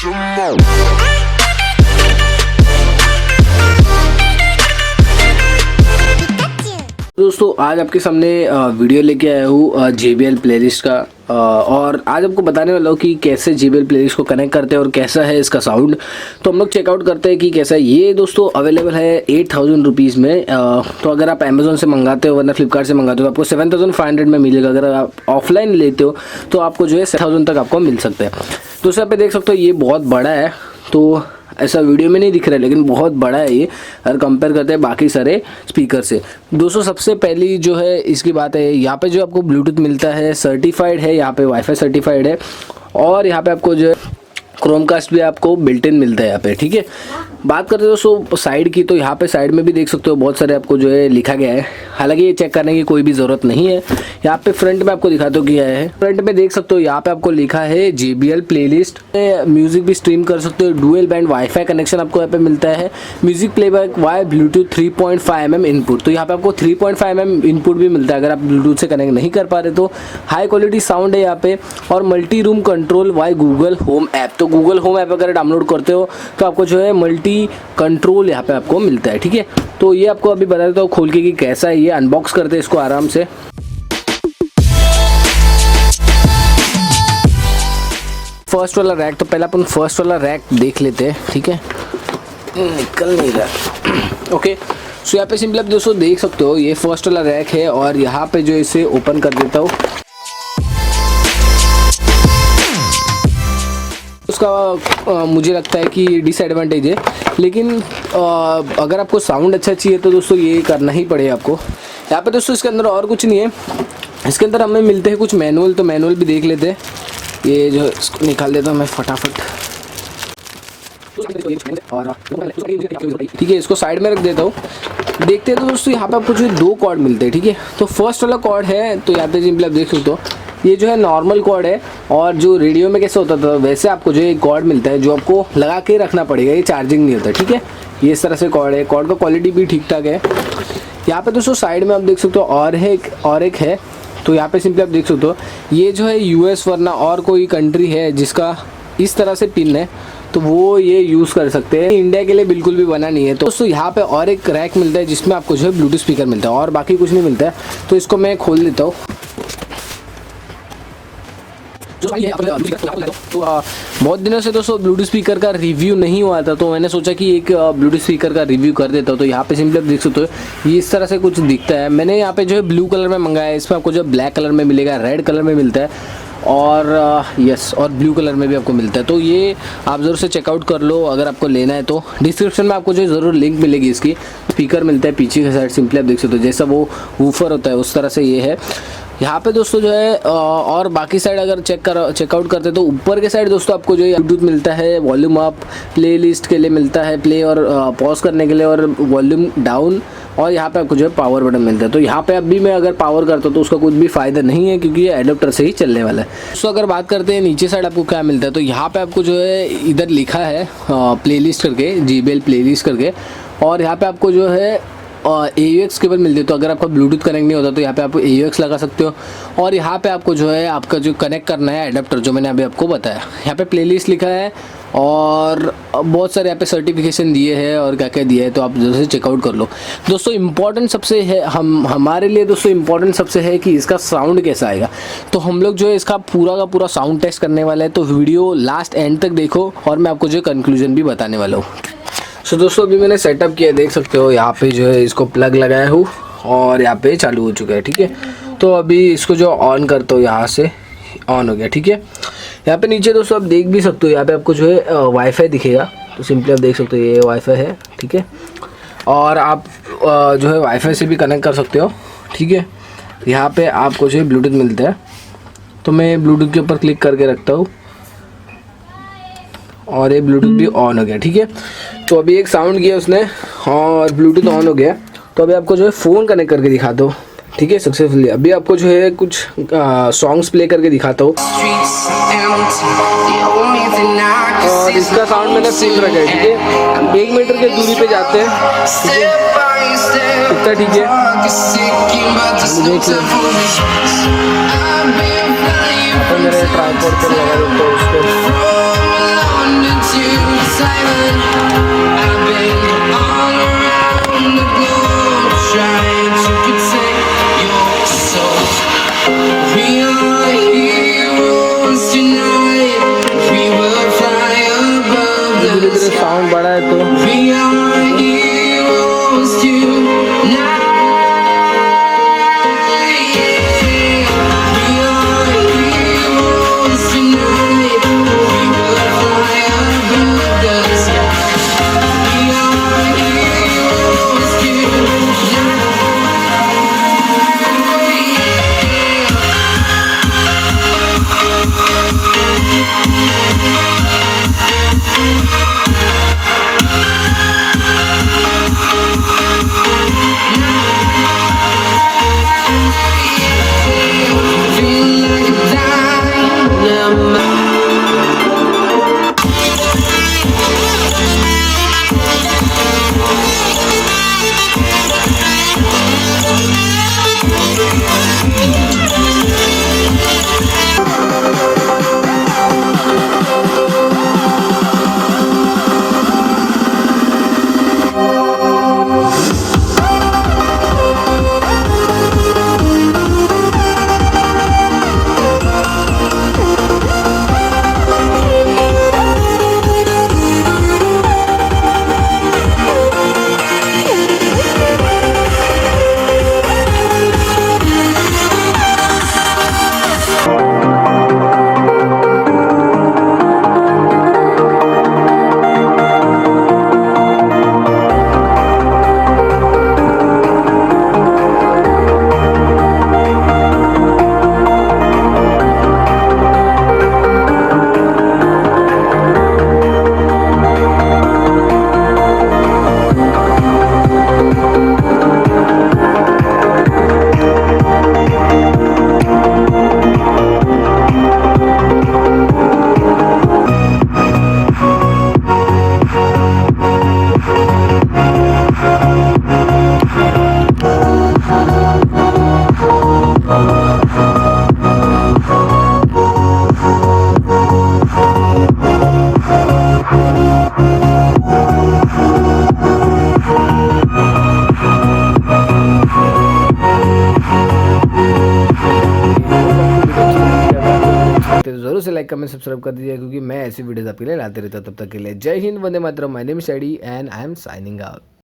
दोस्तों आज आपके सामने वीडियो लेके आया हूँ JBL प्लेलिस्ट का और आज आपको बताने वाला हूँ कि कैसे JBL प्लेलिस्ट को कनेक्ट करते हैं और कैसा है इसका साउंड। तो हम लोग चेकआउट करते हैं कि कैसा है। ये दोस्तों अवेलेबल है 8000 रुपीज़ में। तो अगर आप अमेजोन से मंगाते हो वरना फ्लिपकार्ट से मंगाते हो आपको 7500 में मिलेगा। अगर आप ऑफलाइन लेते हो तो आपको जो है 7000 तक आपको मिल सकता है। दूसरा पे देख सकते हो ये बहुत बड़ा है, तो ऐसा वीडियो में नहीं दिख रहा है लेकिन बहुत बड़ा है ये अगर कंपेयर करते हैं बाकी सारे स्पीकर से। दोस्तों सबसे पहली जो है इसकी बात है, यहाँ पे जो आपको ब्लूटूथ मिलता है सर्टिफाइड है, यहाँ पे वाईफाई सर्टिफाइड है और यहाँ पे आपको जो है क्रोमकास्ट भी आपको बिल्ट इन मिलता है यहाँ पे। ठीक है, बात करते हैं दोस्तों साइड की, तो यहाँ पे साइड में भी देख सकते हो बहुत सारे आपको जो है लिखा गया है। हालांकि ये चेक करने की कोई भी ज़रूरत नहीं है। यहाँ पे फ्रंट में आपको दिखाता हूँ क्या है। फ्रंट में देख सकते हो यहाँ पे आपको लिखा है JBL प्लेलिस्ट। म्यूजिक भी स्ट्रीम कर सकते हो। डुअल बैंड वाईफाई कनेक्शन आपको यहाँ पे मिलता है। Music playback via bluetooth 3.5mm input, तो यहाँ पे आपको 3.5mm इनपुट भी मिलता है अगर आप ब्लूटूथ से कनेक्ट नहीं कर पा रहे तो। हाई क्वालिटी साउंड है यहाँ पे और multi room control via Google home app. तो गूगल होम ऐप अगर डाउनलोड करते हो तो आपको जो है मल्टी कंट्रोल यहाँ पे आपको मिलता है। ठीक है, तो ये आपको अभी बता देता हूँ खोल के कि कैसा है। ये अनबॉक्स करते हैं इसको आराम से। फर्स्ट वाला रैक, तो पहले अपन फर्स्ट वाला रैक देख लेते हैं। ठीक है, निकल नहीं रहा। ओके, सो यहाँ पे सिंपल आप दोस्तों देख सकते हो ये फर्स्ट वाला रैक है और यहाँ पे जो इसे ओपन कर देता हूँ उसका मुझे लगता है कि डिसएडवांटेज है, लेकिन अगर आपको साउंड अच्छा चाहिए तो दोस्तों ये करना ही पड़ेगा आपको। यहाँ पे दोस्तों इसके अंदर और कुछ नहीं है। इसके अंदर हमें मिलते हैं कुछ मैनुअल, तो मैनुअल भी देख लेते हैं। ये जो इसको निकाल देता हूँ मैं फटाफट। ठीक है, इसको साइड में रख देता हूँ। देखते हैं तो दोस्तों यहाँ पे आपको जो 2 कॉर्ड मिलते हैं। ठीक है, तो फर्स्ट वाला कॉर्ड है तो यहाँ पे सिंपल आप देख सकते हो ये जो है नॉर्मल कॉर्ड है और जो रेडियो में कैसे होता था वैसे आपको जो एक कॉर्ड मिलता है जो आपको लगा के रखना पड़ेगा, ये चार्जिंग नहीं होता। ठीक है, ये इस तरह से कॉर्ड है। कॉर्ड का क्वालिटी भी ठीक ठाक है। यहाँ पे दोस्तों साइड में आप देख सकते हो और एक है, तो यहाँ पे सिंपली आप देख सकते हो ये जो है US वरना और कोई कंट्री है जिसका इस तरह से पिन है तो वो ये यूज़ कर सकते हैं। इंडिया के लिए बिल्कुल भी बना नहीं है। तो दोस्तों यहाँ पे और एक रैक मिलता है जिसमें आपको जो है ब्लूटूथ स्पीकर मिलता है और बाकी कुछ नहीं मिलता है। तो इसको मैं खोल देता हूँ। तो बहुत दिनों से दोस्तों ब्लूटूथ स्पीकर का रिव्यू नहीं हुआ था तो मैंने सोचा कि एक ब्लूटूथ स्पीकर का रिव्यू कर देता हूँ। तो यहाँ पे सिंपली आप देख सकते हो ये इस तरह से कुछ दिखता है। मैंने यहाँ पे जो है ब्लू कलर में मंगाया है, इसमें आपको जो ब्लैक कलर में मिलेगा, रेड कलर में मिलता है और यस और ब्लू कलर में भी आपको मिलता है। तो ये आप ज़रूर से चेकआउट कर लो अगर आपको लेना है तो। डिस्क्रिप्शन में आपको जो ज़रूर लिंक मिलेगी इसकी। स्पीकर मिलता है पीछे की साइड, सिंपली आप देख सकते हो जैसा वो वूफर होता है उस तरह से ये है। यहाँ पे दोस्तों जो है और बाकी साइड अगर चेकआउट करते तो ऊपर के साइड दोस्तों आपको जो है ब्लूटूथ मिलता है, वॉल्यूम अप प्लेलिस्ट के लिए मिलता है, प्ले और पॉज करने के लिए, और वॉल्यूम डाउन, और यहाँ पे आपको जो है पावर बटन मिलता है। तो यहाँ पे अभी मैं अगर पावर करता हूँ तो उसका कुछ भी फ़ायदा नहीं है क्योंकि ये एडाप्टर से ही चलने वाला है। सो अगर बात करते हैं नीचे साइड आपको क्या मिलता है, तो यहाँ पे आपको जो है इधर लिखा है प्लेलिस्ट करके, JBL प्लेलिस्ट करके, और यहाँ पे आपको जो है AUX केबल मिलती है। तो अगर आपका ब्लूटूथ कनेक्ट नहीं होता तो यहाँ पे आप AUX लगा सकते हो। और यहाँ पे आपको जो है आपका जो कनेक्ट करना है एडाप्टर जो मैंने अभी आपको बताया। यहाँ पे प्लेलिस्ट लिखा है और बहुत सारे यहाँ पे सर्टिफिकेशन दिए हैं और क्या क्या दिया है, तो आप जरूर से चेकआउट कर लो। दोस्तों इम्पॉर्टेंट सबसे है हमारे लिए दोस्तों इम्पॉर्टेंट सबसे है कि इसका साउंड कैसा आएगा। तो हम लोग जो है इसका पूरा का पूरा साउंड टेस्ट करने वाला है। तो वीडियो लास्ट एंड तक देखो और मैं आपको जो कंक्लूजन भी बताने वाला हूँ। सो दोस्तों अभी मैंने सेटअप किया, देख सकते हो यहाँ पे जो है इसको प्लग लगाया हूँ और यहाँ पे चालू हो चुका है। ठीक है, तो अभी इसको जो ऑन करता हूँ यहाँ से ऑन हो गया। ठीक है, यहाँ पे नीचे दोस्तों आप देख भी सकते हो यहाँ पे आपको जो है वाईफाई दिखेगा। तो सिंपली आप देख सकते हो ये वाईफाई है। ठीक है, और आप जो है वाईफाई से भी कनेक्ट कर सकते हो। ठीक है, यहाँ पे आपको जो है ब्लूटूथ मिलता है। तो मैं ब्लूटूथ के ऊपर क्लिक करके रखता हूँ और ये ब्लूटूथ भी ऑन हो गया। ठीक है, तो अभी एक साउंड किया उसने और ब्लूटूथ ऑन हो गया। तो अभी आपको जो है फ़ोन कनेक्ट करके दिखाता हूँ। ठीक है, सक्सेसफुली अभी आपको जो है कुछ सॉन्ग्स प्ले करके दिखाता हूँ और इसका साउंड मैंने फुल रखा है। ठीक है, 1 मीटर के दूरी पे जाते हैं। ठीक है, ठीक है, मेरे ट्राइपॉड पर लगा देता हूँ उसको। साउंड बड़ा है तो We are heroes tonight. We are heroes tonight. We will fly above the sky. We are heroes tonight. Feel like a dynamite. तो जरूर से लाइक कमेंट सब्सक्राइब कर दीजिए क्योंकि मैं ऐसी वीडियोस आपके लिए लाते रहता हूँ। तब तक के लिए जय हिंद, वंदे मातरम। My name is Shady and I am signing out.